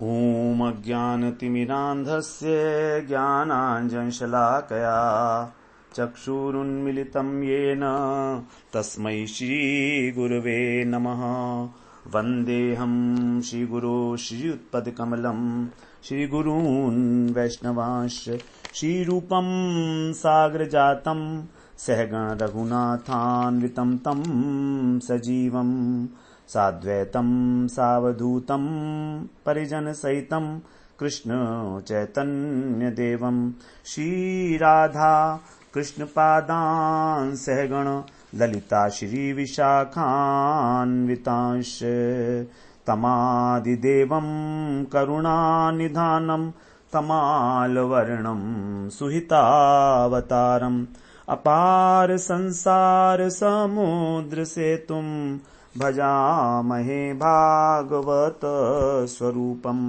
ॐ अज्ञानतिमिरान्धस्य ज्ञानाञ्जनशलाकया चक्षुरुन्मिलितं येन तस्मै श्रीगुरवे नमः। वन्देऽहं श्रीगुरो श्रीयुत्पदकमलं श्रीगुरून् वैष्णवांश्च श्रीरूपं साग्रजातं सहगण रघुनाथान्वितं तं सजीवम् साद्वैतं सावधूतं परिजनसहितं कृष्ण चैतन्यदेवं श्रीराधा कृष्णपादान् सहगण ललिता श्रीविशाखान्वितांश्च तमादिदेवं करुणानिधानं तमालवर्णं सुहितावतारम् अपार संसार समुद्र सेतुं भजामहे भागवत स्वरूपम्।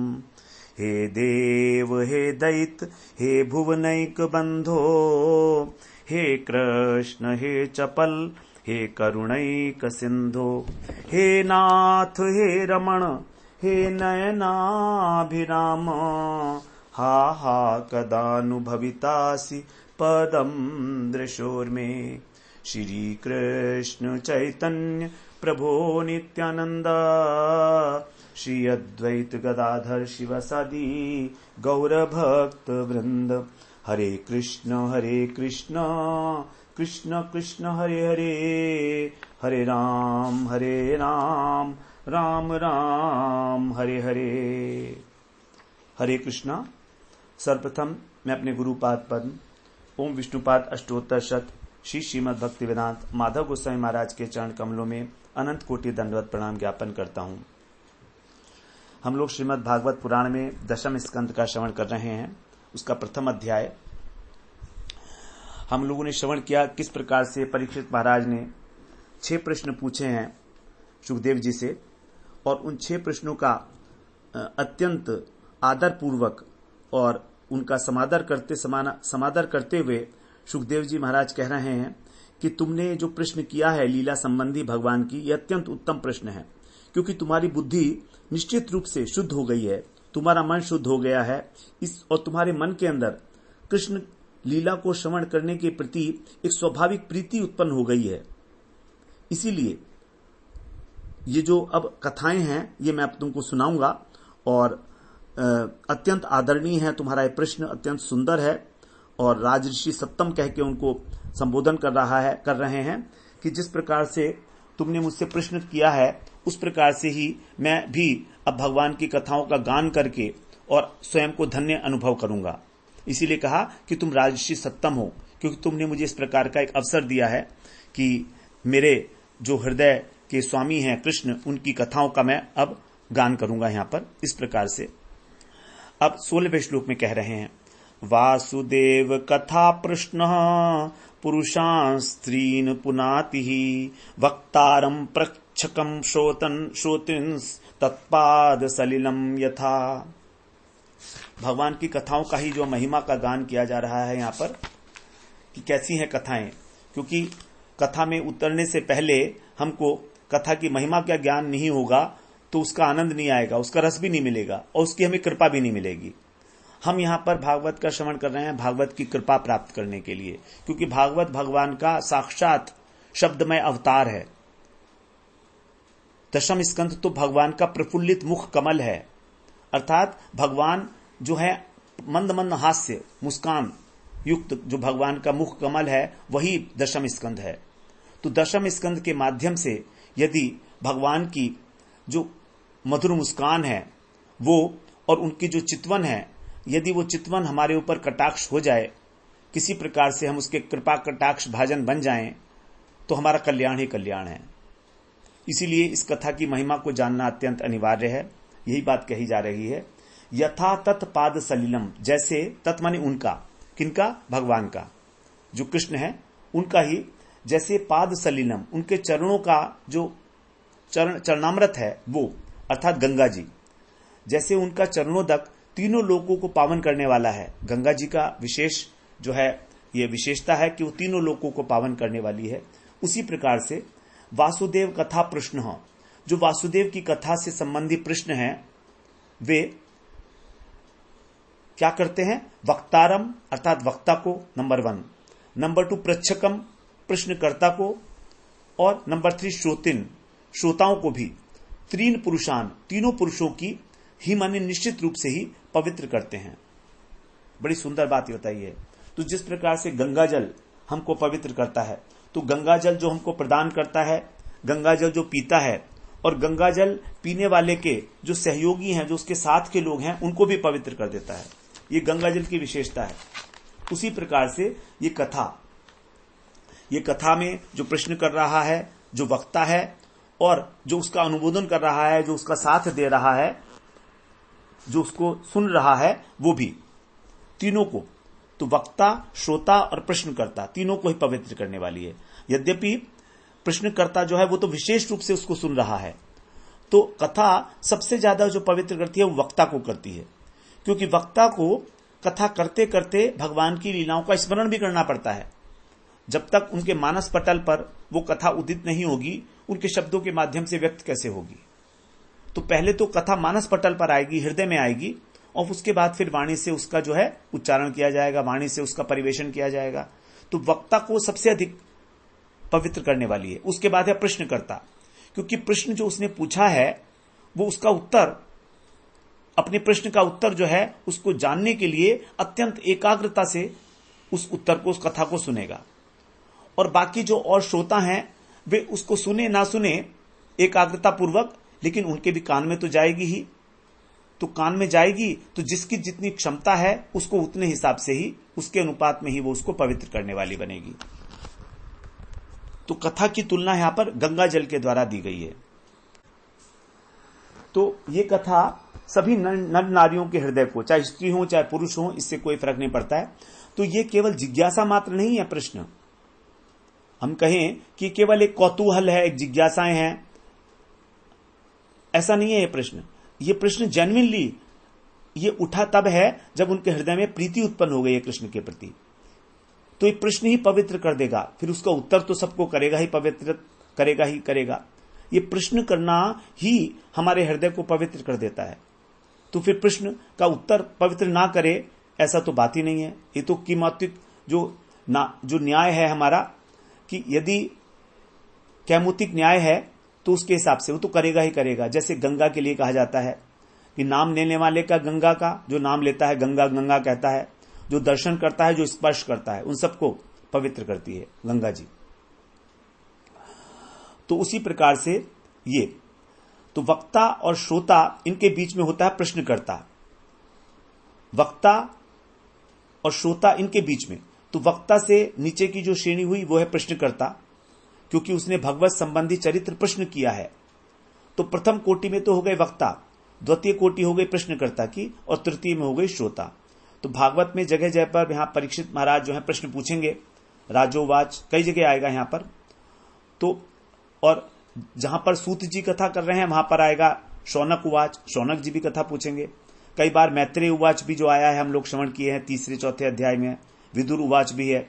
हे देव हे दैत्य हे भुवनैक बंधो हे कृष्ण हे चपल हे करुणैक सिंधो हे नाथ हे रमण हे नयनाभिराम हा हा कदानुभवितासि पदं दृशोर्मे। श्री कृष्ण चैतन्य प्रभो नित्यानंद श्री अद्वैत गदाधर शिवसादि गौर भक्त वृंद। हरे कृष्ण कृष्ण कृष्ण हरे हरे हरे राम राम राम हरे हरे। हरे कृष्णा। सर्वप्रथम मैं अपने गुरुपाद पद्म ओम विष्णुपाद अष्टोत्तर शत श्री श्रीमद् भक्ति वेदांत माधव गोस्वामी महाराज के चरण कमलों में अनंत कोटि दंडवत प्रणाम ज्ञापन करता हूं। हम लोग श्रीमद् भागवत पुराण में दशम स्कंद का श्रवण कर रहे हैं। उसका प्रथम अध्याय हम लोगों ने श्रवण किया किस प्रकार से परीक्षित महाराज ने 6 प्रश्न पूछे हैं सुखदेव जी से, और उन 6 प्रश्नों का अत्यंत आदर पूर्वक और उनका समादर करते हुए सुखदेव जी महाराज कह रहे हैं कि तुमने जो प्रश्न किया है लीला संबंधी भगवान की, यह अत्यंत उत्तम प्रश्न है, क्योंकि तुम्हारी बुद्धि निश्चित रूप से शुद्ध हो गई है, तुम्हारा मन शुद्ध हो गया है और तुम्हारे मन के अंदर कृष्ण लीला को श्रवण करने के प्रति एक स्वाभाविक प्रीति उत्पन्न हो गई है। इसीलिए ये जो अब कथाएं हैं ये मैं अब तुमको सुनाऊंगा और अत्यंत आदरणीय है। तुम्हारा ये प्रश्न अत्यंत सुंदर है और राजऋषि सत्तम कह के उनको संबोधन कर रहे हैं कि जिस प्रकार से तुमने मुझसे प्रश्न किया है उस प्रकार से ही मैं भी अब भगवान की कथाओं का गान करके और स्वयं को धन्य अनुभव करूंगा। इसीलिए कहा कि तुम राजऋषि सत्तम हो, क्योंकि तुमने मुझे इस प्रकार का एक अवसर दिया है कि मेरे जो हृदय के स्वामी हैं कृष्ण, उनकी कथाओं का मैं अब गान करूंगा। यहां पर इस प्रकार से अब 16वें श्लोक में कह रहे हैं, वासुदेव कथा प्रश्न पुरुषां स्त्रीन पुनाति वक्तारं प्रक्षकं श्रोतिंस तत्पाद सलिलम यथा। भगवान की कथाओं का ही जो महिमा का गान किया जा रहा है यहाँ पर कि कैसी हैं कथाएं, क्योंकि कथा में उतरने से पहले हमको कथा की महिमा का ज्ञान नहीं होगा तो उसका आनंद नहीं आएगा, उसका रस भी नहीं मिलेगा और उसकी हमें कृपा भी नहीं मिलेगी। हम यहाँ पर भागवत का श्रवण कर रहे हैं भागवत की कृपा प्राप्त करने के लिए, क्योंकि भागवत भगवान का साक्षात शब्दमय अवतार है। दशम स्कंद तो भगवान का प्रफुल्लित मुख कमल है, अर्थात भगवान जो है मंद मंद हास्य मुस्कान युक्त जो भगवान का मुख कमल है वही दशम स्कंद है। तो दशम स्कंद के माध्यम से यदि भगवान की जो मधुर मुस्कान है वो और उनकी जो चितवन है, यदि वो चितवन हमारे ऊपर कटाक्ष हो जाए, किसी प्रकार से हम उसके कृपा कटाक्ष भाजन बन जाएं, तो हमारा कल्याण ही कल्याण है। इसीलिए इस कथा की महिमा को जानना अत्यंत अनिवार्य है। यही बात कही जा रही है। यथा तत् पाद सलिलम, जैसे तत् माने उनका, किनका? भगवान का, जो कृष्ण है उनका ही जैसे पाद सलिलम, उनके चरणों का जो चरणामृत है वो अर्थात गंगा जी, जैसे उनका चरणोदक तीनों लोगों को पावन करने वाला है। गंगा जी का विशेष जो है ये विशेषता है कि वो तीनों लोगों को पावन करने वाली है। उसी प्रकार से वासुदेव कथा प्रश्न, जो वासुदेव की कथा से संबंधी प्रश्न हैं वे क्या करते हैं? वक्तारम अर्थात वक्ता को, नंबर 1। नंबर 2 पृच्छकम, प्रश्नकर्ता को, और नंबर 3 श्रोतिन, श्रोताओं को भी। तीन पुरुषान, तीनों पुरुषों की ही माने निश्चित रूप से ही पवित्र करते हैं। बड़ी सुंदर बात ये बताई है। तो जिस प्रकार से गंगा जल हमको पवित्र करता है, तो गंगा जल जो हमको प्रदान करता है, गंगा जल जो पीता है, और गंगा जल पीने वाले के जो सहयोगी हैं, जो उसके साथ के लोग हैं, उनको भी पवित्र कर देता है। ये गंगा जल की विशेषता है। उसी प्रकार से ये कथा में जो प्रश्न कर रहा है, जो वक्ता है, और जो उसका अनुमोदन कर रहा है, जो उसका साथ दे रहा है, जो उसको सुन रहा है, वो भी तीनों को, तो वक्ता, श्रोता और प्रश्नकर्ता, तीनों को ही पवित्र करने वाली है। यद्यपि प्रश्नकर्ता जो है वो तो विशेष रूप से उसको सुन रहा है, तो कथा सबसे ज्यादा जो पवित्र करती है वो वक्ता को करती है, क्योंकि वक्ता को कथा करते करते भगवान की लीलाओं का स्मरण भी करना पड़ता है। जब तक उनके मानस पटल पर वो कथा उदित नहीं होगी, उनके शब्दों के माध्यम से व्यक्त कैसे होगी? तो पहले तो कथा मानस पटल पर आएगी, हृदय में आएगी, और उसके बाद फिर वाणी से उसका जो है उच्चारण किया जाएगा, वाणी से उसका परिवेशन किया जाएगा। तो वक्ता को सबसे अधिक पवित्र करने वाली है। उसके बाद है प्रश्नकर्ता, क्योंकि प्रश्न जो उसने पूछा है वो उसका उत्तर, अपने प्रश्न का उत्तर जो है उसको जानने के लिए अत्यंत एकाग्रता से उस उत्तर को, उस कथा को सुनेगा। और बाकी जो और श्रोता हैं वे उसको सुने ना सुने एकाग्रता पूर्वक, लेकिन उनके भी कान में तो जाएगी ही। तो कान में जाएगी तो जिसकी जितनी क्षमता है उसको उतने हिसाब से ही, उसके अनुपात में ही वो उसको पवित्र करने वाली बनेगी। तो कथा की तुलना यहां पर गंगा जल के द्वारा दी गई है। तो ये कथा सभी नर नारियों के हृदय को, चाहे स्त्री हो चाहे पुरुष हो, इससे कोई फर्क नहीं पड़ता है। तो ये केवल जिज्ञासा मात्र नहीं है प्रश्न, हम कहें कि केवल एक कौतूहल है, एक जिज्ञासाएं हैं, ऐसा नहीं है। ये प्रश्न जेन्युइनली ये उठा तब है जब उनके हृदय में प्रीति उत्पन्न हो गई है कृष्ण के प्रति। तो ये प्रश्न ही पवित्र कर देगा, फिर उसका उत्तर तो सबको करेगा ही, पवित्र करेगा ही करेगा। ये प्रश्न करना ही हमारे हृदय को पवित्र कर देता है। तो फिर प्रश्न का उत्तर पवित्र ना करे ऐसा तो बात ही नहीं है। ये तो कीमौतिक जो न्याय है हमारा, कि यदि कैमुतिक न्याय है तो उसके हिसाब से वो तो करेगा ही करेगा। जैसे गंगा के लिए कहा जाता है कि नाम लेने वाले का, गंगा का जो नाम लेता है गंगा गंगा कहता है, जो दर्शन करता है, जो स्पर्श करता है, उन सबको पवित्र करती है गंगा जी। तो उसी प्रकार से ये तो वक्ता और श्रोता, इनके बीच में होता है प्रश्नकर्ता। वक्ता और श्रोता इनके बीच में, तो वक्ता से नीचे की जो श्रेणी हुई वो है प्रश्नकर्ता, क्योंकि उसने भगवत संबंधी चरित्र प्रश्न किया है। तो प्रथम कोटि में तो हो गए वक्ता, द्वितीय कोटि हो गई प्रश्नकर्ता की, और तृतीय में हो गई श्रोता। तो भागवत में जगह जगह पर यहां परीक्षित महाराज जो है प्रश्न पूछेंगे, राजोवाच कई जगह आएगा यहां पर। तो और जहां पर सूत जी कथा कर रहे हैं वहां पर आएगा शौनक उवाच, शौनक जी भी कथा पूछेंगे। कई बार मैत्रेय उवाच भी जो आया है हम लोग श्रवण किए हैं, 3-4 अध्याय में विदुर उवाच भी है।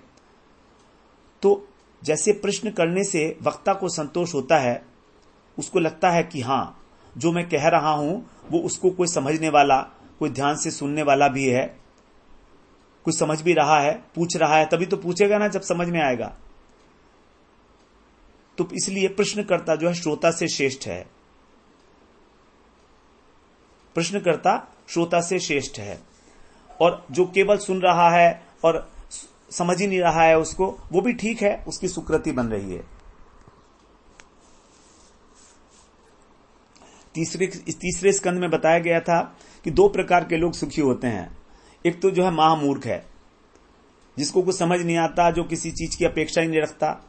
तो जैसे प्रश्न करने से वक्ता को संतोष होता है, उसको लगता है कि हां जो मैं कह रहा हूं वो उसको कोई समझने वाला, कोई ध्यान से सुनने वाला भी है, कोई समझ भी रहा है, पूछ रहा है, तभी तो पूछेगा ना जब समझ में आएगा। तो इसलिए प्रश्नकर्ता जो है श्रोता से श्रेष्ठ है, प्रश्नकर्ता श्रोता से श्रेष्ठ है। और जो केवल सुन रहा है और समझ ही नहीं रहा है उसको, वो भी ठीक है, उसकी सुकृति बन रही है। तीसरे स्कंद में बताया गया था कि 2 प्रकार के लोग सुखी होते हैं। एक तो जो है महामूर्ख है, जिसको कुछ समझ नहीं आता, जो किसी चीज की अपेक्षा ही नहीं रखता,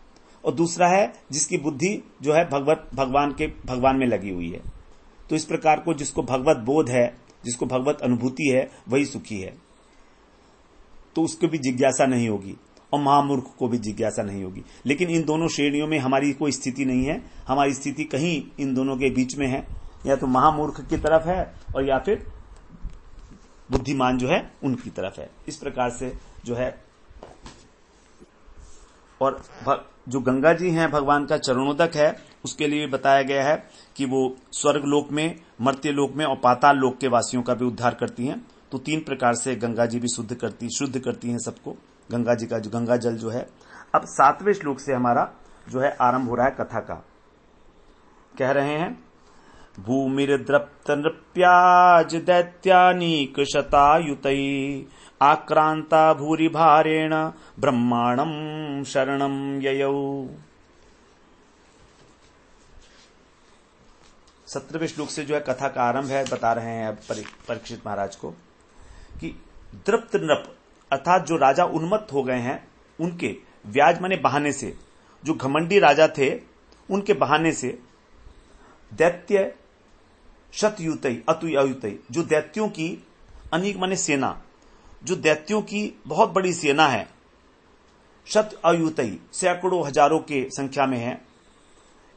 और दूसरा है जिसकी बुद्धि जो है भगवान में लगी हुई है। तो इस प्रकार को जिसको भगवत बोध है, जिसको भगवत अनुभूति है, वही सुखी है। तो उसको भी जिज्ञासा नहीं होगी और महामूर्ख को भी जिज्ञासा नहीं होगी। लेकिन इन दोनों श्रेणियों में हमारी कोई स्थिति नहीं है, हमारी स्थिति कहीं इन दोनों के बीच में है, या तो महामूर्ख की तरफ है और या फिर बुद्धिमान जो है उनकी तरफ है। इस प्रकार से जो है, और जो गंगा जी हैं भगवान का चरणोदक है, उसके लिए बताया गया है कि वो स्वर्ग लोक में, मर्त्य लोक में और पाताल लोक के वासियों का भी उद्धार करती हैं। तो 3 प्रकार से गंगा जी भी शुद्ध करती हैं सबको, गंगा जी का जो गंगा जल जो है। अब 7वें श्लोक से हमारा जो है आरंभ हो रहा है कथा का। कह रहे हैं, भूमिर्द्रप्त नृप्याज दैत्यानीक शतायुतै आक्रांता भूरि भारेण ब्रह्माणम शरणम ययौ। 17वें श्लोक से जो है कथा का आरंभ है। बता रहे हैं अब परीक्षित महाराज को कि द्रप्त नृप अर्थात जो राजा उन्मत्त हो गए हैं, उनके व्याज माने बहाने से, जो घमंडी राजा थे उनके बहाने से, दैत्य शतयुतई अतुयुतई, जो दैत्यों की, अनेक माने सेना, जो दैत्यों की बहुत बड़ी सेना है, शत अयुतई सैकड़ों हजारों के संख्या में है,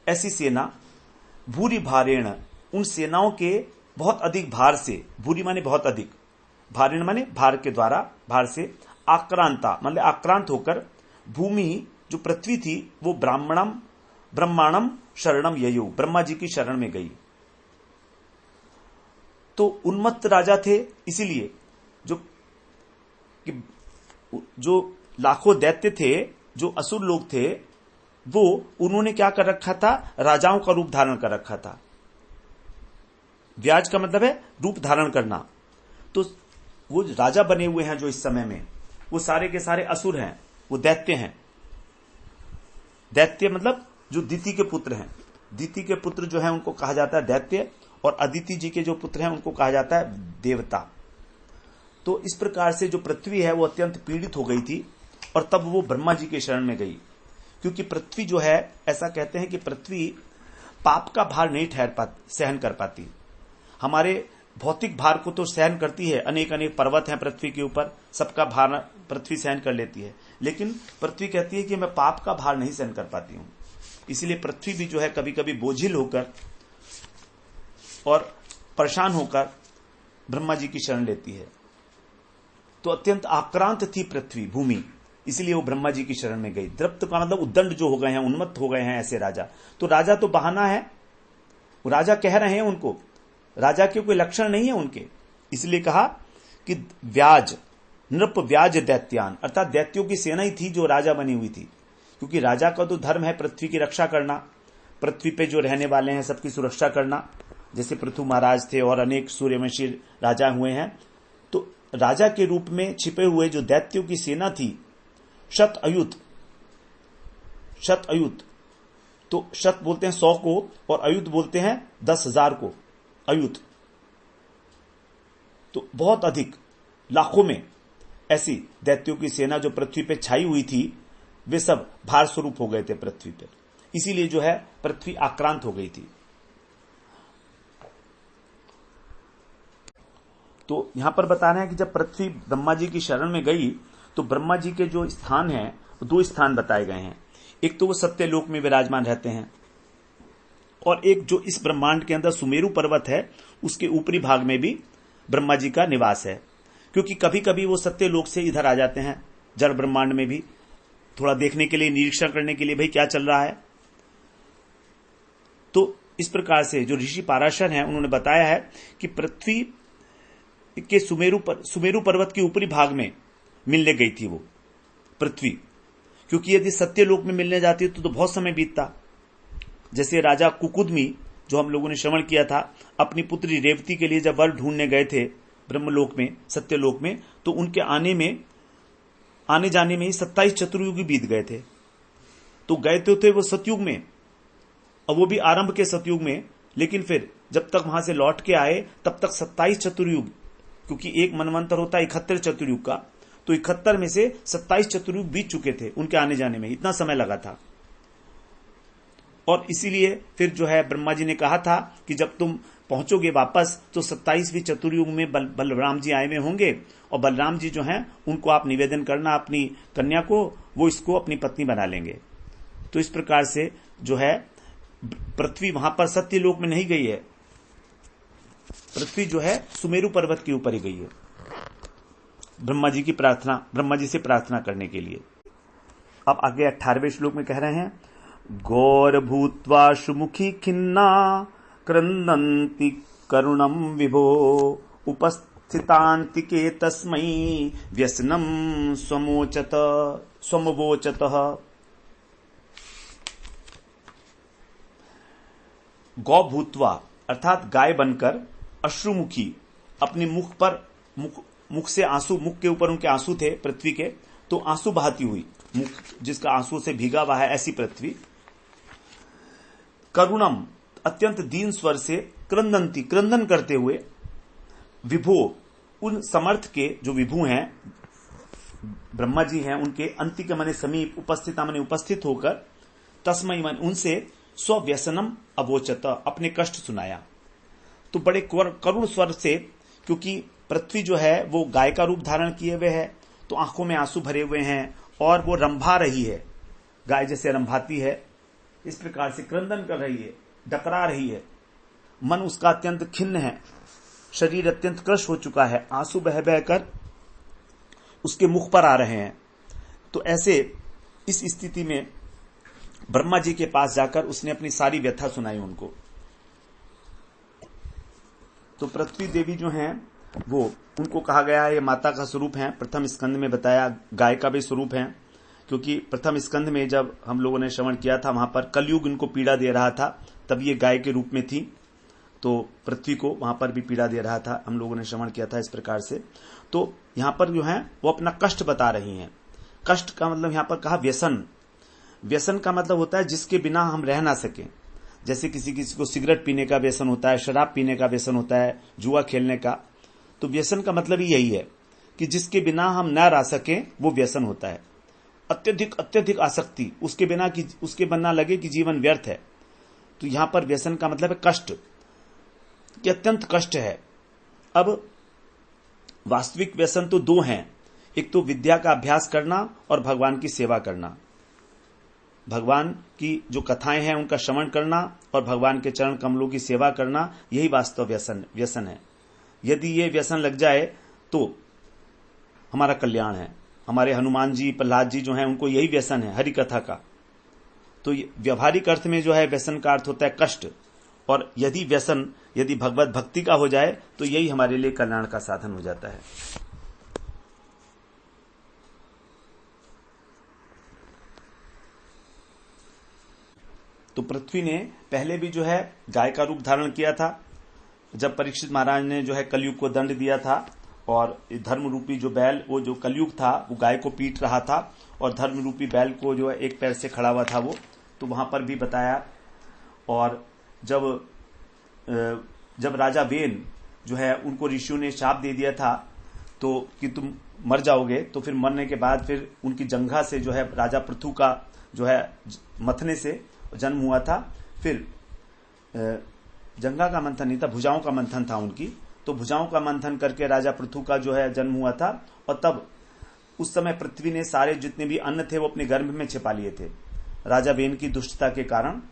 ऐसी सेना, भूरि भारेण उन सेनाओं के बहुत अधिक भार से, भूरि माने बहुत अधिक, भारेण माने भार के द्वारा, भार से, आक्रांता मतलब आक्रांत होकर, भूमि जो पृथ्वी थी वो ब्रह्मांडम शरणम ययौ ब्रह्मा जी की शरण में गई। तो उन्मत्त राजा थे, इसीलिए जो लाखों दैत्य थे, जो असुर लोग थे, वो उन्होंने क्या कर रखा था, राजाओं का रूप धारण कर रखा था। व्याज का मतलब है रूप धारण करना। तो वो राजा बने हुए हैं जो इस समय में, वो सारे के सारे असुर हैं, वो दैत्य हैं। दैत्य मतलब जो दिति के पुत्र हैं, दिति के पुत्र जो हैं उनको कहा जाता है दैत्य, और अदिति जी के जो पुत्र हैं उनको कहा जाता है देवता। तो इस प्रकार से जो पृथ्वी है वो अत्यंत पीड़ित हो गई थी, और तब वो ब्रह्मा जी के शरण में गई। क्योंकि पृथ्वी जो है, ऐसा कहते हैं कि पृथ्वी पाप का भार नहीं सहन कर पाती। हमारे भौतिक भार को तो सहन करती है, अनेक अनेक पर्वत हैं पृथ्वी के ऊपर, सबका भार पृथ्वी सहन कर लेती है, लेकिन पृथ्वी कहती है कि मैं पाप का भार नहीं सहन कर पाती हूं। इसलिए पृथ्वी भी जो है कभी कभी बोझिल होकर और परेशान होकर ब्रह्मा जी की शरण लेती है। तो अत्यंत आक्रांत थी पृथ्वी, भूमि, इसलिए वो ब्रह्मा जी की शरण में गई। द्रप्त का मतलब उद्दंड जो हो गए हैं, उन्मत्त हो गए हैं ऐसे राजा। तो राजा तो बहाना है, वो राजा कह रहे हैं उनको, राजा के कोई लक्षण नहीं है उनके। इसलिए कहा कि व्याज नृप व्याज दैत्यान, अर्थात दैत्यों की सेना ही थी जो राजा बनी हुई थी। क्योंकि राजा का तो धर्म है पृथ्वी की रक्षा करना, पृथ्वी पे जो रहने वाले हैं सबकी सुरक्षा करना। जैसे पृथु महाराज थे और अनेक सूर्यवंशी राजा हुए हैं। तो राजा के रूप में छिपे हुए जो दैत्यों की सेना थी, शत अयुत, तो शत बोलते हैं 100 को, और अयुत बोलते हैं 10,000 को, अयुत। तो बहुत अधिक, लाखों में ऐसी दैत्यों की सेना जो पृथ्वी पे छाई हुई थी, वे सब भार स्वरूप हो गए थे पृथ्वी पर। इसीलिए जो है पृथ्वी आक्रांत हो गई थी। तो यहां पर बता रहे हैं कि जब पृथ्वी ब्रह्मा जी की शरण में गई, तो ब्रह्मा जी के जो स्थान हैं, 2 स्थान बताए गए हैं। एक तो वो सत्यलोक में विराजमान रहते हैं, और एक जो इस ब्रह्मांड के अंदर सुमेरु पर्वत है, उसके ऊपरी भाग में भी ब्रह्मा जी का निवास है। क्योंकि कभी कभी वो सत्यलोक से इधर आ जाते हैं, जड़ ब्रह्मांड में भी थोड़ा देखने के लिए, निरीक्षण करने के लिए, भाई क्या चल रहा है। तो इस प्रकार से जो ऋषि पाराशर हैं उन्होंने बताया है कि पृथ्वी के सुमेरु पर्वत के ऊपरी भाग में मिलने गई थी वो पृथ्वी। क्योंकि यदि सत्यलोक में मिलने जाती तो बहुत समय बीतता। जैसे राजा कुकुदमी, जो हम लोगों ने श्रवण किया था, अपनी पुत्री रेवती के लिए जब वर ढूंढने गए थे ब्रह्मलोक में, सत्यलोक में, तो उनके आने जाने में ही 27 चतुर्युग बीत गए थे। तो गए तो थे वो सतयुग में, और वो भी आरंभ के सतयुग में, लेकिन फिर जब तक वहां से लौट के आए तब तक 27 चतुर्युग, क्योंकि एक मनवंतर होता है 71 चतुर्युग का, तो 71 में से 27 चतुर्युग बीत चुके थे उनके आने जाने में, इतना समय लगा था। और इसीलिए फिर जो है ब्रह्मा जी ने कहा था कि जब तुम पहुंचोगे वापस तो 27वीं चतुर्युग में बलराम जी आए हुए होंगे, और बलराम जी जो हैं उनको आप निवेदन करना अपनी कन्या को, वो इसको अपनी पत्नी बना लेंगे। तो इस प्रकार से जो है पृथ्वी वहां पर सत्यलोक में नहीं गई है, पृथ्वी जो है सुमेरु पर्वत के ऊपर ही गई है ब्रह्मा जी से प्रार्थना करने के लिए। अब आगे 18वें श्लोक में कह रहे हैं, गौर भूत्वा सुमुखी खिन्ना क्रंदन्ति करुणम विभो स्थितान्तिके तस्मै व्यसनम स्वमवोचतः। गौ भूत्वा अर्थात गाय बनकर अश्रुमुखी अपने मुख से आंसू, मुख के ऊपर उनके आंसू थे पृथ्वी के, तो आंसू बहाती हुई, मुख जिसका आंसू से भीगा हुआ है ऐसी पृथ्वी। करुणम अत्यंत दीन स्वर से क्रंदंती क्रंदन करते हुए विभो उन समर्थ के जो विभु हैं ब्रह्मा जी हैं उनके अंतिक मने समीप उपस्थित मने उपस्थित होकर तस्मय मन उनसे स्वव्यसनम अवोचत अपने कष्ट सुनाया। तो बड़े करुण स्वर से, क्योंकि पृथ्वी जो है वो गाय का रूप धारण किए हुए है, तो आंखों में आंसू भरे हुए हैं और वो रंभा रही है, गाय जैसे रंभाती है इस प्रकार से क्रंदन कर रही है, डकरा रही है। मन उसका अत्यंत खिन्न है, शरीर अत्यंत क्रश हो चुका है, आंसू बह बहकर उसके मुख पर आ रहे हैं। तो ऐसे इस स्थिति में ब्रह्मा जी के पास जाकर उसने अपनी सारी व्यथा सुनाई उनको। तो पृथ्वी देवी जो हैं वो, उनको कहा गया है ये माता का स्वरूप है। प्रथम स्कंद में बताया गाय का भी स्वरूप है, क्योंकि प्रथम स्कंद में जब हम लोगों ने श्रवण किया था वहां पर कलयुग इनको पीड़ा दे रहा था, तब ये गाय के रूप में थी, तो पृथ्वी को वहां पर भी पीड़ा दे रहा था, हम लोगों ने श्रवण किया था इस प्रकार से। तो यहां पर जो है वो अपना कष्ट बता रही हैं। कष्ट का मतलब यहां पर कहा व्यसन। व्यसन का मतलब होता है जिसके बिना हम रह ना सके। जैसे किसी को सिगरेट पीने का व्यसन होता है, शराब पीने का व्यसन होता है, जुआ खेलने का। तो व्यसन का मतलब ही यही है कि जिसके बिना हम न रह सके वो व्यसन होता है। अत्यधिक आसक्ति, उसके बिना लगे कि जीवन व्यर्थ है। तो यहां पर व्यसन का मतलब है कष्ट, कि अत्यंत कष्ट है। अब वास्तविक व्यसन तो दो हैं, एक तो विद्या का अभ्यास करना और भगवान की सेवा करना। भगवान की जो कथाएं हैं उनका श्रवण करना और भगवान के चरण कमलों की सेवा करना, यही वास्तव व्यसन है। यदि ये व्यसन लग जाए तो हमारा कल्याण है। हमारे हनुमान जी, प्रहलाद जी जो हैं उनको यही व्यसन है हरि कथा का। तो व्यवहारिक अर्थ में जो है व्यसन का अर्थ होता है कष्ट, और यदि भगवत भक्ति का हो जाए तो यही हमारे लिए कल्याण का साधन हो जाता है। तो पृथ्वी ने पहले भी जो है गाय का रूप धारण किया था, जब परीक्षित महाराज ने जो है कलयुग को दंड दिया था, और धर्म रूपी जो बैल, वो जो कलयुग था वो गाय को पीट रहा था, और धर्म रूपी बैल को जो है एक पैर से खड़ा हुआ था वो, तो वहां पर भी बताया। और जब राजा वेन जो है उनको ऋषियों ने शाप दे दिया था तो कि तुम मर जाओगे, तो फिर मरने के बाद फिर उनकी जंघा से जो है राजा पृथु का जो है मथने से जन्म हुआ था। फिर जंघा का मंथन नहीं था, भुजाओं का मंथन था उनकी, तो भुजाओं का मंथन करके राजा पृथु का जो है जन्म हुआ था। और तब उस समय पृथ्वी ने सारे जितने भी अन्न थे वो अपने गर्भ में छिपा लिए थे राजा वेन की दुष्टता के कारण।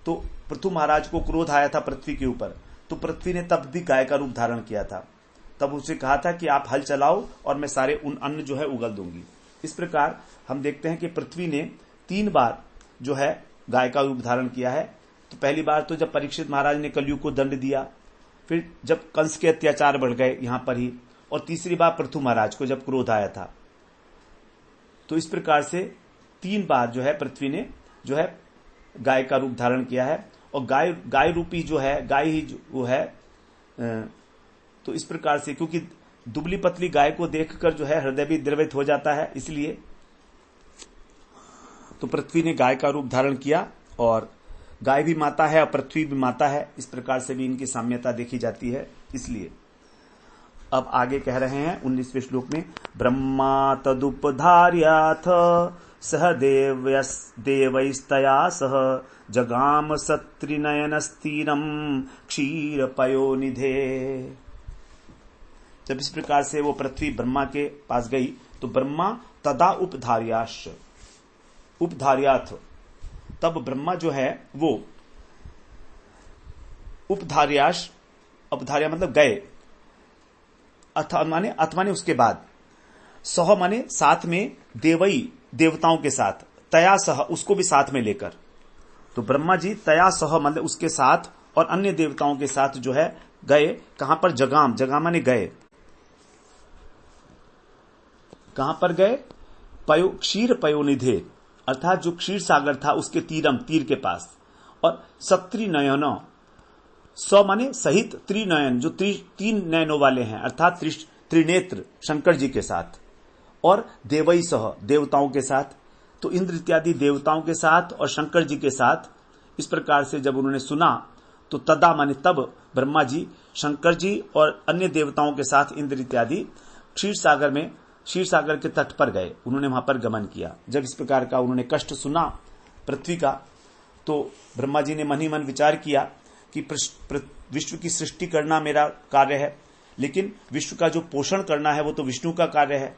तो पृथु महाराज को क्रोध आया था पृथ्वी के ऊपर, तो पृथ्वी ने तब भी गाय का रूप धारण किया था। तब उससे कहा था कि आप हल चलाओ और मैं सारे उन अन्न जो है उगल दूंगी। इस प्रकार हम देखते हैं कि पृथ्वी ने 3 बार जो है गाय का रूप धारण किया है। तो पहली बार तो जब परीक्षित महाराज ने कलयुग को दंड दिया, फिर जब कंस के अत्याचार बढ़ गए यहां पर ही, और तीसरी बार पृथु महाराज को जब क्रोध आया था। तो इस प्रकार से 3 बार जो है पृथ्वी ने जो है गाय का रूप धारण किया है। और गाय रूपी जो है गाय ही वो है। तो इस प्रकार से, क्योंकि दुबली पतली गाय को देखकर जो है हृदय भी द्रवित हो जाता है, इसलिए तो पृथ्वी ने गाय का रूप धारण किया। और गाय भी माता है और पृथ्वी भी माता है, इस प्रकार से भी इनकी साम्यता देखी जाती है। इसलिए अब आगे कह रहे हैं 19वें श्लोक में, ब्रह्मा तदुपधार्याथ सह देवैस्तया सह जगाम सत्रिनयन स्थिरम क्षीर पयो निधे। जब इस प्रकार से वो पृथ्वी ब्रह्मा के पास गई तो ब्रह्मा तदा उपधार्याथ, तब ब्रह्मा जो है वो उपधार्या मतलब गए, अथ माने उसके बाद, सह माने साथ में, देवई देवताओं के साथ, तया सह उसको भी साथ में लेकर। तो ब्रह्मा जी तया सह मतलब उसके साथ और अन्य देवताओं के साथ जो है गए, कहां पर, जगाम माने गए, कहां पर गए? क्षीर पयोनिधे, अर्थात जो क्षीर सागर था उसके तीर के पास। और सत्रिनयन, माने सहित, त्रिनयन जो तीन नयनों वाले हैं, अर्थात त्रिनेत्र शंकर जी के साथ। और देवई सह, देवताओं के साथ। तो इंद्र इत्यादि देवताओं के साथ और शंकर जी के साथ इस प्रकार से जब उन्होंने सुना तो तदा माने तब ब्रह्मा जी शंकर जी और अन्य देवताओं के साथ इंद्र इत्यादि क्षीर सागर के तट पर गए। उन्होंने वहां पर गमन किया। जब इस प्रकार का उन्होंने कष्ट सुना पृथ्वी का, तो ब्रह्मा जी ने मन ही मन विचार किया कि विश्व की सृष्टि करना मेरा कार्य है, लेकिन विश्व का जो पोषण करना है वो तो विष्णु का कार्य है,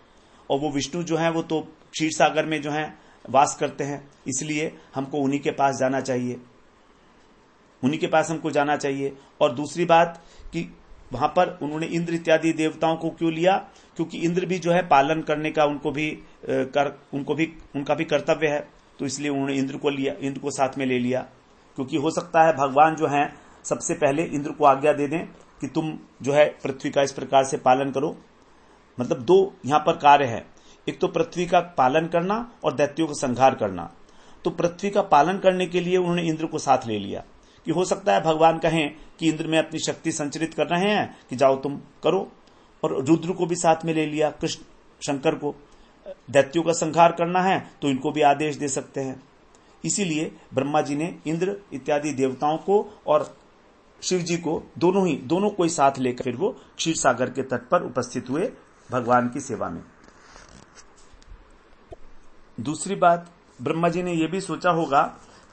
और वो विष्णु जो है वो तो क्षीर सागर में जो है वास करते हैं, इसलिए हमको उन्हीं के पास जाना चाहिए, उन्हीं के पास हमको जाना चाहिए। और दूसरी बात कि वहां पर उन्होंने इंद्र इत्यादि देवताओं को क्यों लिया? क्योंकि इंद्र भी जो है पालन करने का उनका भी कर्तव्य है, तो इसलिए उन्होंने इंद्र को साथ में ले लिया। क्योंकि हो सकता है भगवान जो है सबसे पहले इंद्र को आज्ञा दे दें कि तुम जो है पृथ्वी का इस प्रकार से पालन करो। मतलब दो यहां पर कार्य है, एक तो पृथ्वी का पालन करना और दैत्यों का संहार करना। तो पृथ्वी का पालन करने के लिए उन्होंने इंद्र को साथ ले लिया कि हो सकता है भगवान कहें कि इंद्र में अपनी शक्ति संचरित कर रहे हैं कि जाओ तुम करो। और रुद्र को भी साथ में ले लिया, कृष्ण शंकर को दैत्यों का संहार करना है तो इनको भी आदेश दे सकते हैं। इसीलिए ब्रह्मा जी ने इंद्र इत्यादि देवताओं को और शिव जी को दोनों को साथ लेकर फिर वो क्षीर सागर के तट पर उपस्थित हुए भगवान की सेवा में। दूसरी बात, ब्रह्मा जी ने यह भी सोचा होगा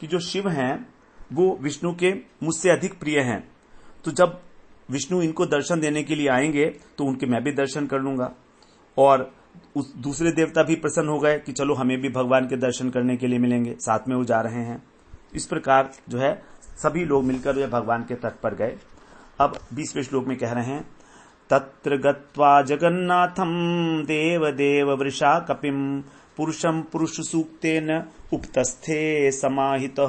कि जो शिव हैं वो विष्णु के मुझसे अधिक प्रिय हैं, तो जब विष्णु इनको दर्शन देने के लिए आएंगे तो उनके मैं भी दर्शन कर लूंगा। और उस दूसरे देवता भी प्रसन्न हो गए कि चलो हमें भी भगवान के दर्शन करने के लिए मिलेंगे, साथ में वो जा रहे हैं। इस प्रकार जो है सभी लोग मिलकर जो भगवान के तट पर गए। अब 20वें श्लोक में कह रहे हैं, तत्र गत्वा जगन्नाथम देव देव वृषा कपिम पुरुषम पुरुष सूक्तेन उपतस्थे समाहितः।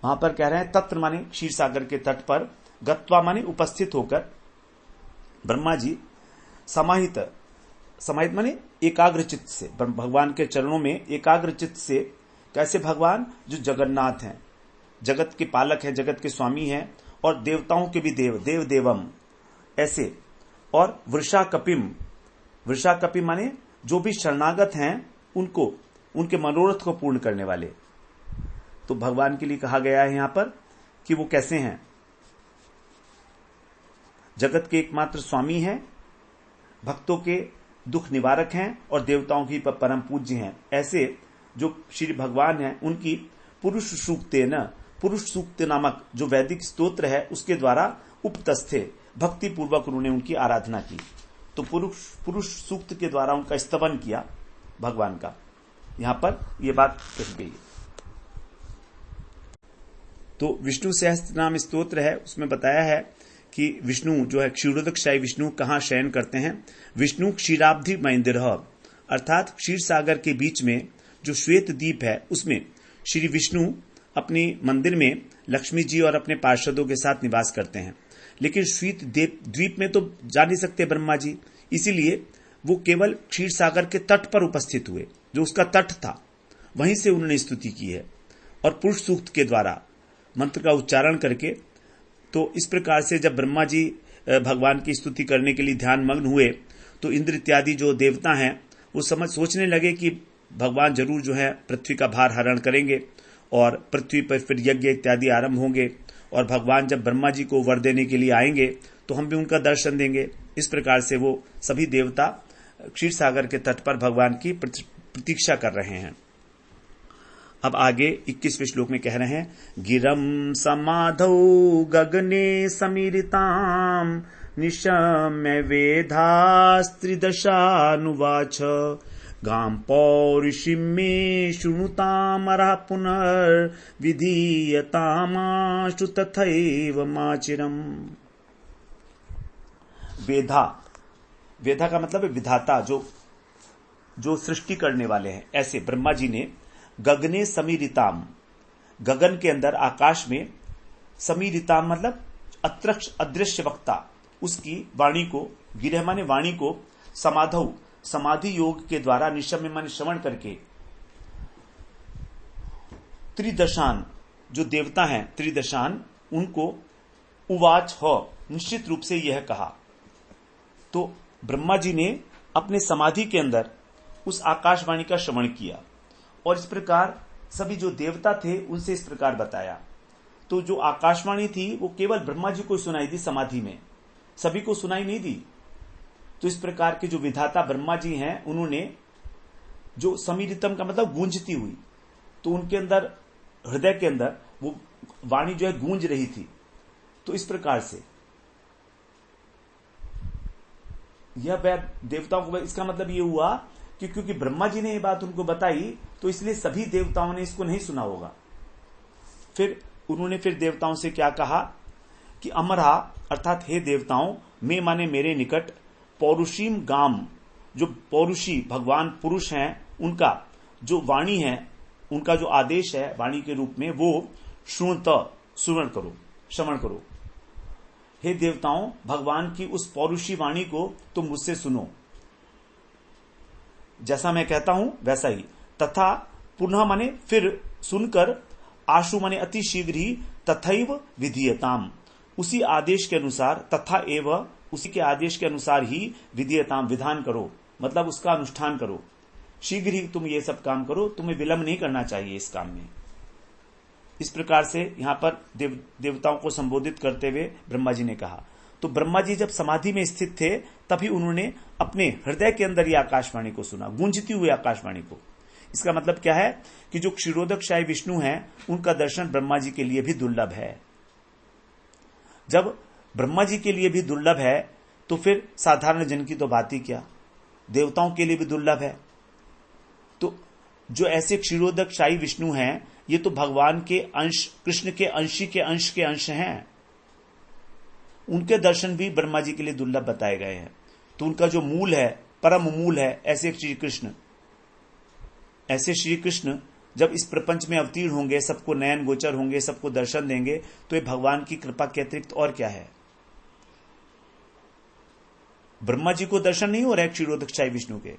वहां पर कह रहे हैं तत्र माने क्षीर सागर के तट पर, गत्वा माने उपस्थित होकर, ब्रह्मा जी समाहित माने एकाग्र चित्त से भगवान के चरणों में एकाग्र चित्त से। कैसे भगवान? जो जगन्नाथ हैं, जगत के पालक हैं, जगत के स्वामी हैं, और देवताओं के भी देव देवम ऐसे। और वृषा कपिम माने जो भी शरणागत हैं उनको, उनके मनोरथ को पूर्ण करने वाले। तो भगवान के लिए कहा गया है यहां पर कि वो कैसे हैं? जगत के एकमात्र स्वामी हैं, भक्तों के दुख निवारक हैं और देवताओं की परम पूज्य हैं। ऐसे जो श्री भगवान हैं उनकी पुरुष सूक्त नामक जो वैदिक स्तोत्र है उसके द्वारा उपतस्थे भक्ति पूर्वक उन्होंने उनकी आराधना की। तो पुरुष सूक्त के द्वारा उनका स्तवन किया भगवान का। यहां पर यह बात कही गई है। तो विष्णु सहस्त्र नाम स्तोत्र है, उसमें बताया है कि विष्णु जो है क्षीरोदकशायी विष्णु कहां शयन करते हैं? विष्णु क्षीराब्धि मंदिर, अर्थात क्षीर सागर के बीच में जो श्वेत द्वीप है उसमें श्री विष्णु अपने मंदिर में लक्ष्मी जी और अपने पार्षदों के साथ निवास करते हैं। लेकिन श्वेत द्वीप में तो जा नहीं सकते ब्रह्मा जी, इसीलिए वो केवल क्षीर सागर के तट पर उपस्थित हुए, जो उसका तट था वहीं से उन्होंने स्तुति की है और पुरुष सूक्त के द्वारा मंत्र का उच्चारण करके। तो इस प्रकार से जब ब्रह्मा जी भगवान की स्तुति करने के लिए ध्यान मग्न हुए तो इंद्र इत्यादि जो देवता हैं वो सोचने लगे कि भगवान जरूर जो है पृथ्वी का भार हरण करेंगे और पृथ्वी पर फिर यज्ञ इत्यादि आरंभ होंगे, और भगवान जब ब्रह्मा जी को वर देने के लिए आएंगे तो हम भी उनका दर्शन देंगे। इस प्रकार से वो सभी देवता क्षीर सागर के तट पर भगवान की प्रतीक्षा कर रहे हैं। अब आगे 21वें श्लोक में कह रहे हैं, गिरम समाधौ गगने समीरिताम निशम्य वेधास्त्रिदशानुवाच गाम पौरुषिं मे शृणुतामरः पुनर्विधीयतामाशु तथैव माचिरम्। वेधा का मतलब है विधाता, जो सृष्टि करने वाले हैं। ऐसे ब्रह्मा जी ने गगने समीरिताम, गगन के अंदर आकाश में, समीरिताम मतलब अदृश्य वक्ता, उसकी वाणी को, गिरह माने वाणी को समाधौ समाधि योग के द्वारा निशम्य मन श्रवण करके त्रिदशान जो देवता हैं त्रिदशान उनको उवाच हो निश्चित रूप से यह कहा। तो ब्रह्मा जी ने अपने समाधि के अंदर उस आकाशवाणी का श्रवण किया और इस प्रकार सभी जो देवता थे उनसे इस प्रकार बताया। तो जो आकाशवाणी थी वो केवल ब्रह्मा जी को सुनाई दी, समाधि में सभी को सुनाई नहीं दी। तो इस प्रकार के जो विधाता ब्रह्मा जी हैं उन्होंने जो समीरितम का मतलब गूंजती हुई, तो उनके अंदर हृदय के अंदर वो वाणी जो है गूंज रही थी। तो इस प्रकार से यह देवताओं को, इसका मतलब ये हुआ कि क्योंकि ब्रह्मा जी ने ये बात उनको बताई तो इसलिए सभी देवताओं ने इसको नहीं सुना होगा। फिर उन्होंने फिर देवताओं से क्या कहा कि अमरा अर्थात हे देवताओं, मैं माने मेरे निकट पौरुषीम गाम, जो पौरुषी भगवान पुरुष हैं उनका जो वाणी है, उनका जो आदेश है वाणी के रूप में, वो श्रवण करो। हे देवताओं, भगवान की उस पौरुषी वाणी को तुम मुझसे सुनो, जैसा मैं कहता हूं वैसा ही। तथा पुनः माने फिर सुनकर, आशु माने अति शीघ्र ही, तथैव विधीयताम, उसी आदेश के अनुसार, तथा एवं उसी के आदेश के अनुसार ही विधीयताम विधान करो, मतलब उसका अनुष्ठान करो। शीघ्र ही तुम ये सब काम करो, तुम्हें विलंब नहीं करना चाहिए इस काम में। इस प्रकार से यहां पर देवताओं को संबोधित करते हुए ब्रह्मा जी ने कहा। तो ब्रह्मा जी जब समाधि में स्थित थे तभी उन्होंने अपने हृदय के अंदर ये आकाशवाणी को सुना, गूंजती हुई आकाशवाणी को। इसका मतलब क्या है कि जो क्षीरोदकशाही विष्णु हैं उनका दर्शन ब्रह्मा जी के लिए भी दुर्लभ है। जब ब्रह्मा जी के लिए भी दुर्लभ है तो फिर साधारण जन की तो बात ही क्या, देवताओं के लिए भी दुर्लभ है। तो जो ऐसे क्षीरोदकशाही विष्णु हैं ये तो भगवान के अंश, कृष्ण के अंशी के अंश के अंश हैं, उनके दर्शन भी ब्रह्मा जी के लिए दुर्लभ बताए गए हैं। तो उनका जो मूल है, परम मूल है, ऐसे श्री कृष्ण जब इस प्रपंच में अवतीर्ण होंगे, सबको नयन गोचर होंगे, सबको दर्शन देंगे, तो ये भगवान की कृपा के अतिरिक्त और क्या है। ब्रह्मा जी को दर्शन नहीं हो रहा है क्षीरोदकशाही विष्णु के।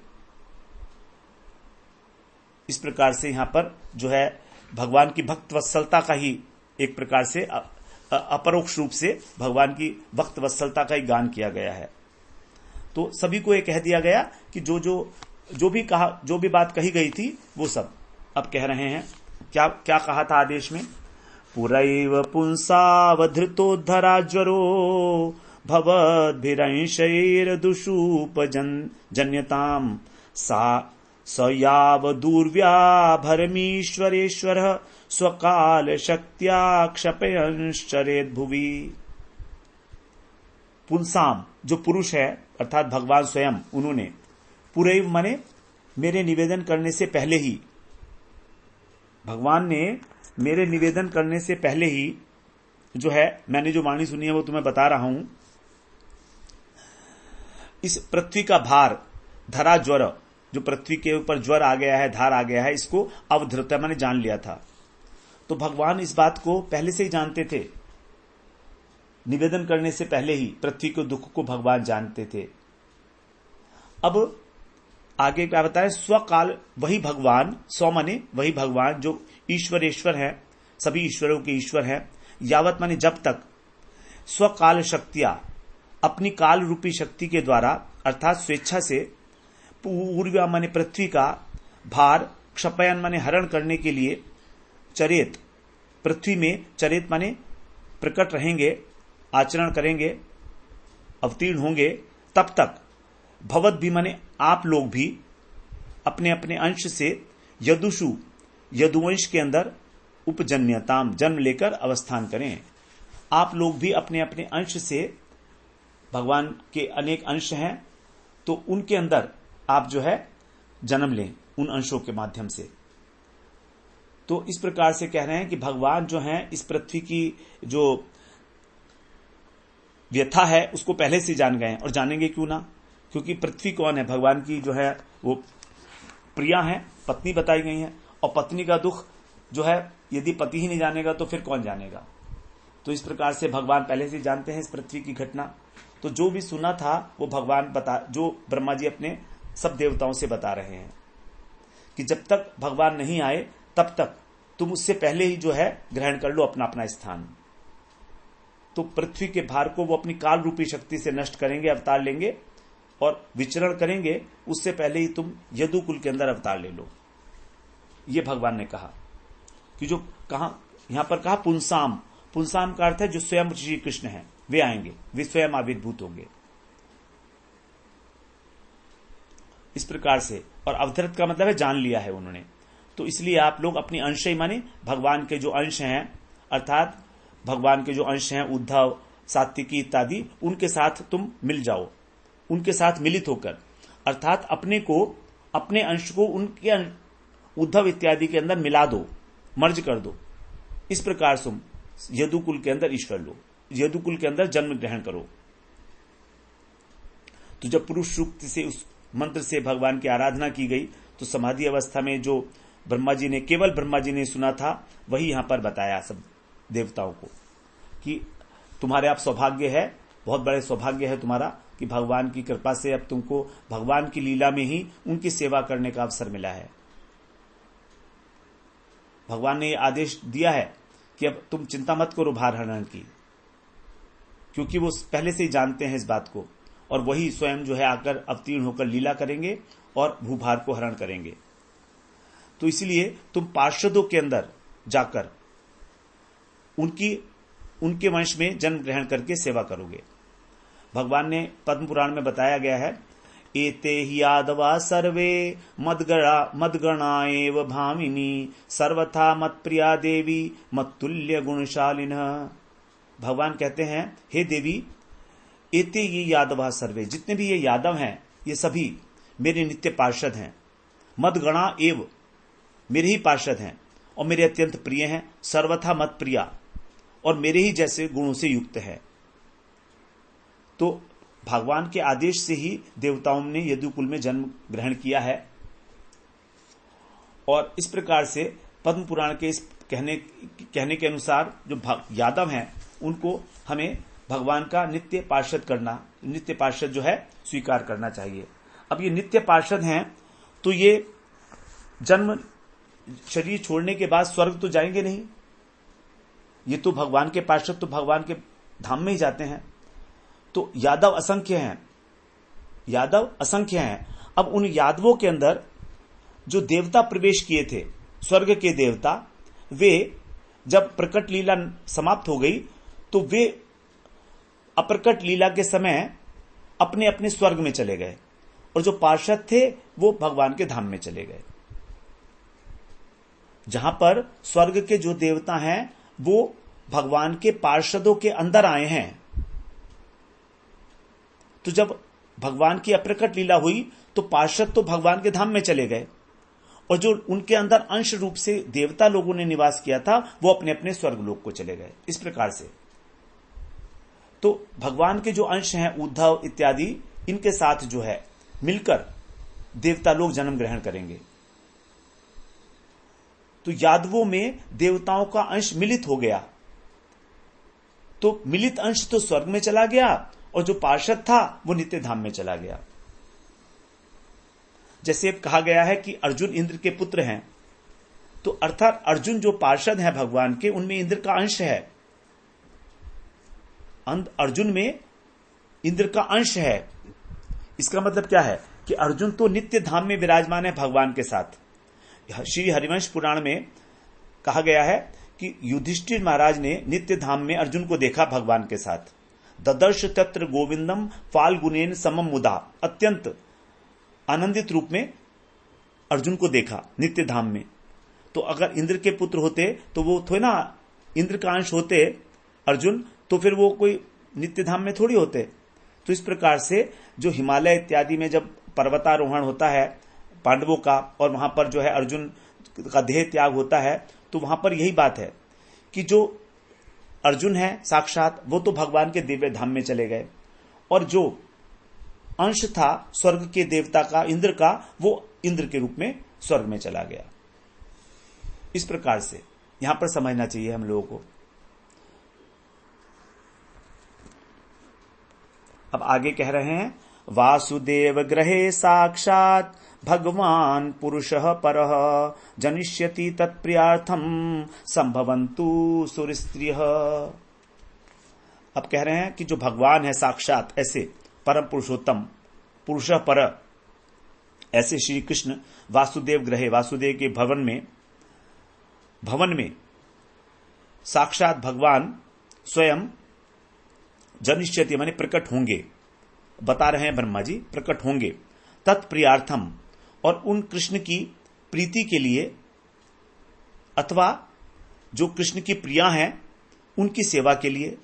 इस प्रकार से यहां पर जो है भगवान की भक्त वत्सलता का ही एक प्रकार से अपरोक्ष रूप से भगवान की भक्त वत्सलता का ही गान किया गया है। तो सभी को यह कह दिया गया कि जो भी बात कही गई थी वो सब अब कह रहे हैं। क्या क्या कहा था आदेश में? पुरैव पुंसावधृतोद्धरा ज्वरो भवद्भिरंशैर्दुषूपजन्यताम् सा सयाव दूर्व्याभरमीश्वरेश्वर स्वकाल शक्त्या क्षपयंश्चरेत् भुवि। पुंसाम जो पुरुष है अर्थात भगवान स्वयं, उन्होंने पुरैव माने मेरे निवेदन करने से पहले ही, भगवान ने मेरे निवेदन करने से पहले ही जो है मैंने जो वाणी सुनी है वो तुम्हें बता रहा हूं। इस पृथ्वी का भार, धरा ज्वर, जो पृथ्वी के ऊपर ज्वर आ गया है, धार आ गया है, इसको अवधृत मैंने जान लिया था। तो भगवान इस बात को पहले से ही जानते थे, निवेदन करने से पहले ही पृथ्वी के दुख को भगवान जानते थे। अब आगे क्या बताएं? स्वकाल, वही भगवान, स्व माने वही भगवान जो ईश्वरेश्वर है, सभी ईश्वरों के ईश्वर है। यावत माने जब तक, स्वकाल शक्तिया अपनी काल रूपी शक्ति के द्वारा अर्थात स्वेच्छा से, पूर्व्या माने पृथ्वी का भार, क्षपयन माने हरण करने के लिए, चरेत पृथ्वी में, चरेत माने प्रकट रहेंगे, आचरण करेंगे, अवतीर्ण होंगे, तब तक भवत भी माने आप लोग भी अपने अपने अंश से यदुषु यदुवंश के अंदर उपजन्यताम जन्म लेकर अवस्थान करें। आप लोग भी अपने अपने अंश से, भगवान के अनेक अंश हैं तो उनके अंदर आप जो है जन्म लें उन अंशों के माध्यम से। तो इस प्रकार से कह रहे हैं कि भगवान जो हैं इस पृथ्वी की जो व्यथा है उसको पहले से जान गए हैं, और जानेंगे क्यों ना, क्योंकि पृथ्वी कौन है? भगवान की जो है वो प्रिया है, पत्नी बताई गई है, और पत्नी का दुख जो है यदि पति ही नहीं जानेगा तो फिर कौन जानेगा। तो इस प्रकार से भगवान पहले से जानते हैं इस पृथ्वी की घटना, तो जो भी सुना था वो भगवान जो ब्रह्मा जी अपने सब देवताओं से बता रहे हैं कि जब तक भगवान नहीं आए तब तक तुम उससे पहले ही जो है ग्रहण कर लो अपना अपना स्थान। तो पृथ्वी के भार को वो अपनी काल रूपी शक्ति से नष्ट करेंगे, अवतार लेंगे और विचरण करेंगे, उससे पहले ही तुम यदुकुल के अंदर अवतार ले लो। ये भगवान ने कहा कि जो कहा यहां पर कहा पुंसाम, पुंसाम का अर्थ है जो स्वयं श्री कृष्ण है वे आएंगे, वे स्वयं आविर्भूत होंगे। इस प्रकार से, और अवतरित का मतलब है जान लिया है उन्होंने। तो इसलिए आप लोग अपनी अंश ही माने भगवान के जो अंश हैं, अर्थात भगवान के जो अंश हैं उद्धव, सात्विकी इत्यादि, उनके साथ तुम मिल जाओ, उनके साथ मिलित होकर, अर्थात अपने को, अपने अंश को उनके उद्धव इत्यादि के अंदर मिला दो, मर्ज कर दो। इस प्रकार तुम यदुकुल के अंदर ईश्वर लो, यदुकुल के अंदर जन्म ग्रहण करो। तो जब पुरुष सूक्त से उस मंत्र से भगवान की आराधना की गई तो समाधि अवस्था में जो ब्रह्मा जी ने, केवल ब्रह्मा जी ने सुना था, वही यहां पर बताया सब देवताओं को कि तुम्हारे आप सौभाग्य है, बहुत बड़े सौभाग्य है तुम्हारा कि भगवान की कृपा से अब तुमको भगवान की लीला में ही उनकी सेवा करने का अवसर मिला है। भगवान ने आदेश दिया है कि अब तुम चिंता मत करो भार हरण की, क्योंकि वो पहले से ही जानते हैं इस बात को, और वही स्वयं जो है आकर अवतीर्ण होकर लीला करेंगे और भूभार को हरण करेंगे। तो इसलिए तुम पार्षदों के अंदर जाकर उनके वंश में जन्म ग्रहण करके सेवा करोगे। भगवान ने पद्म पुराण में बताया गया है, एते ही यादवा सर्वे मदगणा एव भामिनी सर्वथा मत प्रिया देवी मत्तुल्य गुणशालिन। भगवान कहते हैं, हे देवी, एते ये यादवा सर्वे, जितने भी ये यादव हैं ये सभी मेरे नित्य पार्षद हैं। मदगणा एव, मेरे ही पार्षद हैं और मेरे अत्यंत प्रिय हैं। सर्वथा मत प्रिया, और मेरे ही जैसे गुणों से युक्त है। तो भगवान के आदेश से ही देवताओं ने यदुकुल में जन्म ग्रहण किया है। और इस प्रकार से पद्म पुराण के इस कहने के अनुसार जो यादव हैं उनको हमें भगवान का नित्य पार्षद करना, नित्य पार्षद जो है स्वीकार करना चाहिए। अब ये नित्य पार्षद हैं तो ये जन्म शरीर छोड़ने के बाद स्वर्ग तो जाएंगे नहीं, ये तो भगवान के पार्षद तो भगवान के धाम में ही जाते हैं। तो यादव असंख्य हैं, यादव असंख्य हैं। अब उन यादवों के अंदर जो देवता प्रवेश किए थे, स्वर्ग के देवता, वे जब प्रकट लीला समाप्त हो गई तो वे अप्रकट लीला के समय अपने अपने स्वर्ग में चले गए, और जो पार्षद थे वो भगवान के धाम में चले गए। जहां पर स्वर्ग के जो देवता हैं वो भगवान के पार्षदों के अंदर आए हैं। तो जब भगवान की अप्रकट लीला हुई तो पार्षद तो भगवान के धाम में चले गए, और जो उनके अंदर अंश रूप से देवता लोगों ने निवास किया था वो अपने अपने स्वर्गलोक को चले गए। इस प्रकार से तो भगवान के जो अंश हैं उद्धव इत्यादि, इनके साथ जो है मिलकर देवता लोग जन्म ग्रहण करेंगे। तो यादवों में देवताओं का अंश मिलित हो गया, तो मिलित अंश तो स्वर्ग में चला गया और जो पार्षद था वो नित्य धाम में चला गया। जैसे कहा गया है कि अर्जुन इंद्र के पुत्र हैं, तो अर्थात अर्जुन जो पार्षद हैं भगवान के, उनमें इंद्र का अंश है। अर्जुन में इंद्र का अंश है। इसका मतलब क्या है कि अर्जुन तो नित्य धाम में विराजमान है भगवान के साथ। श्री हरिवंश पुराण में कहा गया है कि युधिष्ठिर महाराज ने नित्य धाम में अर्जुन को देखा भगवान के साथ। ददर्श तत्र गोविंदम फाल्गुनेन समम मुदा, अत्यंत आनंदित रूप में अर्जुन को देखा नित्य धाम में। तो अगर इंद्र के पुत्र होते तो वो थोड़े ना इंद्र का अंश होते अर्जुन, तो फिर वो कोई नित्य धाम में थोड़ी होते। तो इस प्रकार से जो हिमालय इत्यादि में जब पर्वतारोहण होता है पांडवों का, और वहां पर जो है अर्जुन का देह त्याग होता है, तो वहां पर यही बात है कि जो अर्जुन है साक्षात वो तो भगवान के दिव्य धाम में चले गए, और जो अंश था स्वर्ग के देवता का, इंद्र का, वो इंद्र के रूप में स्वर्ग में चला गया। इस प्रकार से यहां पर समझना चाहिए हम लोगों को। अब आगे कह रहे हैं, वासुदेव ग्रहे साक्षात भगवान पुरुषः परः जनिष्यति तत्प्रियार्थम संभवन्तु सुरस्त्रियः। अब कह रहे हैं कि जो भगवान है साक्षात ऐसे परम पुरुषोत्तम पुरुषः पर, ऐसे श्री कृष्ण वासुदेव ग्रहे, वासुदेव के भवन में साक्षात भगवान स्वयं जनिष्यति माने प्रकट होंगे, बता रहे हैं ब्रह्मा जी प्रकट होंगे, तत्प्रियार्थम और उन कृष्ण की प्रीति के लिए, अथवा जो कृष्ण की प्रिया हैं उनकी सेवा के लिए।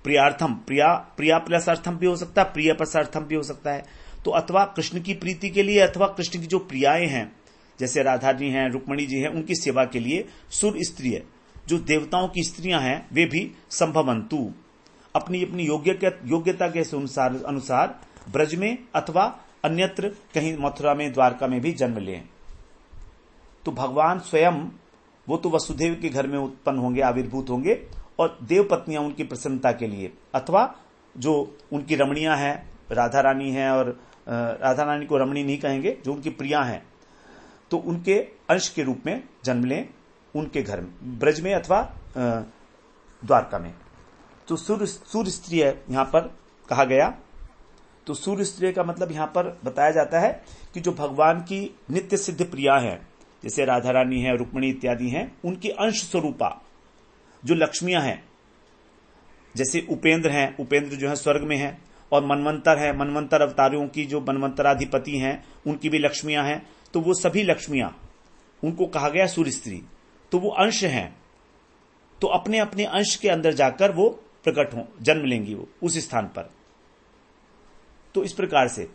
प्रियार्थम, प्रिया प्लस अर्थम भी हो सकता है, प्रिय प्लस अर्थम भी हो सकता है। तो अथवा कृष्ण की प्रीति के लिए, अथवा कृष्ण की जो प्रियाएं हैं जैसे राधा जी हैं, रुक्मणी जी हैं, उनकी सेवा के लिए सुर स्त्रिय जो देवताओं की स्त्रियां हैं वे भी संभवंतु अपनी अपनी योग्यता के अनुसार ब्रज में अथवा अन्यत्र कहीं मथुरा में द्वारका में भी जन्म लें। तो भगवान स्वयं वो तो वसुदेव के घर में उत्पन्न होंगे, आविर्भूत होंगे, और देव पत्नियां उनकी प्रसन्नता के लिए, अथवा जो उनकी रमणियां हैं, राधा रानी हैं, और राधा रानी को रमणी नहीं कहेंगे, जो उनकी प्रिया हैं, तो उनके अंश के रूप में जन्म लें उनके घर में, ब्रज में अथवा द्वारका में। तो सूर्य स्त्रीय यहां पर कहा गया। तो सूर्य स्त्रीय का मतलब यहां पर बताया जाता है कि जो भगवान की नित्य सिद्ध प्रिया है, जैसे राधा रानी है, रुक्मणी इत्यादि हैं, उनकी अंश स्वरूपा जो लक्ष्मियां हैं, जैसे उपेंद्र हैं, उपेंद्र जो है स्वर्ग में है, और मनवंतर है, मनवंतर अवतारों की जो मनवंतराधिपति हैं उनकी भी लक्ष्मियां हैं। तो वो सभी लक्ष्मियां, उनको कहा गया सूर्य स्त्री। तो वो अंश हैं, तो अपने अपने अंश के अंदर जाकर वो प्रकट हो, जन्म लेंगी वो उस स्थान पर। तो इस प्रकार से,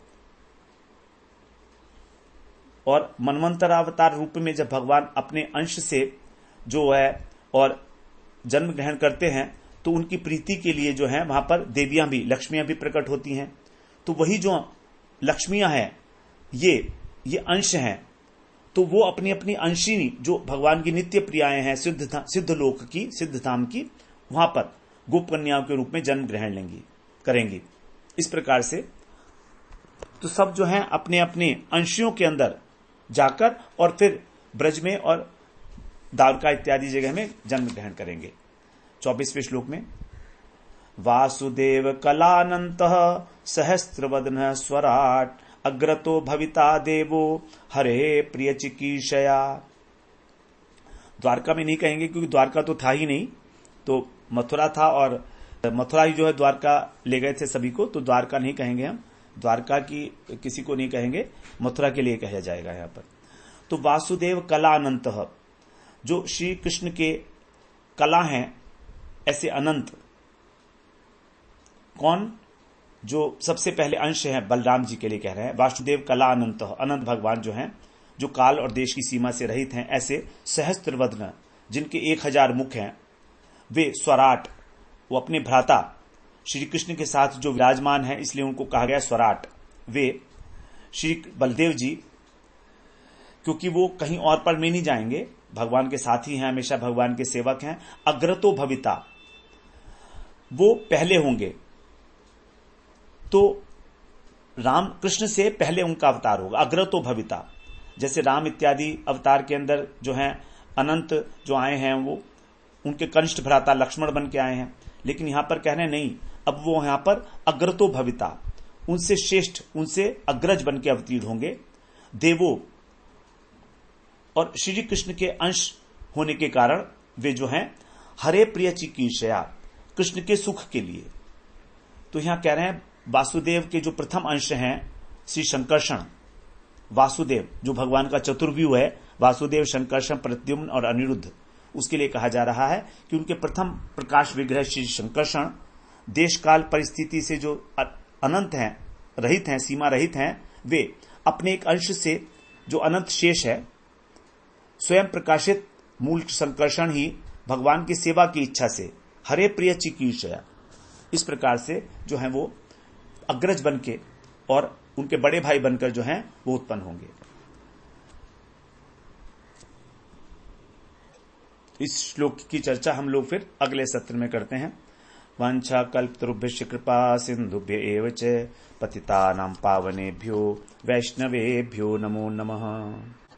और मनवंतरावतार रूप में जब भगवान अपने अंश से जो है और जन्म ग्रहण करते हैं, तो उनकी प्रीति के लिए जो है वहां पर देवियां भी, लक्ष्मियां भी प्रकट होती हैं। तो वही जो लक्ष्मियां हैं ये अंश हैं, तो वो अपनी अपनी अंशिनी जो भगवान की नित्य प्रियाएं हैं, सिद्ध लोक की, सिद्ध धाम की, वहां पर गोप कन्याओं के रूप में जन्म ग्रहण करेंगी। इस प्रकार से तो सब जो हैं अपने अपने अंशियों के अंदर जाकर और फिर ब्रज में और द्वारका इत्यादि जगह में जन्म ग्रहण करेंगे। 24वें श्लोक में, वासुदेव कलानंतः सहस्त्रवदन स्वराट अग्रतो भविता देवो हरे प्रिय चिकीर्षया। द्वारका में नहीं कहेंगे क्योंकि द्वारका तो था ही नहीं, तो मथुरा था, और मथुरा ही जो है द्वारका ले गए थे सभी को, तो द्वारका नहीं कहेंगे हम, द्वारका की किसी को नहीं कहेंगे, मथुरा के लिए कहा जाएगा यहां पर। तो वासुदेव कला अनंत, जो श्री कृष्ण के कला हैं ऐसे अनंत, कौन, जो सबसे पहले अंश है बलराम जी के लिए कह रहे हैं। वासुदेव कला अनंत, अनंत भगवान जो हैं, जो काल और देश की सीमा से रहित हैं, ऐसे सहस्त्रवदन जिनके 1000 मुख हैं, वे स्वराट, वो अपने भ्राता श्री कृष्ण के साथ जो विराजमान है इसलिए उनको कहा गया स्वराट। वे श्री बलदेव जी, क्योंकि वो कहीं और पर में नहीं जाएंगे, भगवान के साथ ही हैं, हमेशा भगवान के सेवक हैं। अग्रतो भविता, वो पहले होंगे, तो राम कृष्ण से पहले उनका अवतार होगा। अग्रतो भविता, जैसे राम इत्यादि अवतार के अंदर जो हैं अनंत जो आए हैं वो उनके कनिष्ठ भ्राता लक्ष्मण बन के आए हैं, लेकिन यहां पर कह रहे नहीं, अब वो यहां पर अग्रतो भविता, उनसे श्रेष्ठ, उनसे अग्रज बन के अवतीर्ण होंगे। देवो, और श्री कृष्ण के अंश होने के कारण वे जो हैं हरे प्रिय चिकीर्षया, कृष्ण के सुख के लिए। तो यहां कह रहे हैं वासुदेव के जो प्रथम अंश हैं श्री शंकर्षण, वासुदेव जो भगवान का चतुर्व्यूह है, वासुदेव, शंकर्षण, प्रद्युम्न और अनिरुद्ध, उसके लिए कहा जा रहा है कि उनके प्रथम प्रकाश विग्रह श्री शंकर्षण देश काल परिस्थिति से जो अनंत हैं, रहित हैं, सीमा रहित हैं, वे अपने एक अंश से जो अनंत शेष है, स्वयं प्रकाशित मूल संकर्षण ही भगवान की सेवा की इच्छा से हरे प्रिय चिकीर्षया, इस प्रकार से जो है वो अग्रज बन के और उनके बड़े भाई बनकर जो हैं वो उत्पन्न होंगे। इस श्लोक की चर्चा हम लोग फिर अगले सत्र में करते हैं। वाञ्छाकल्पतरुभ्यश्च कृपा सिन्धुभ्य एव च पतितानां पावनेभ्यो वैष्णवेभ्यो नमो नमः।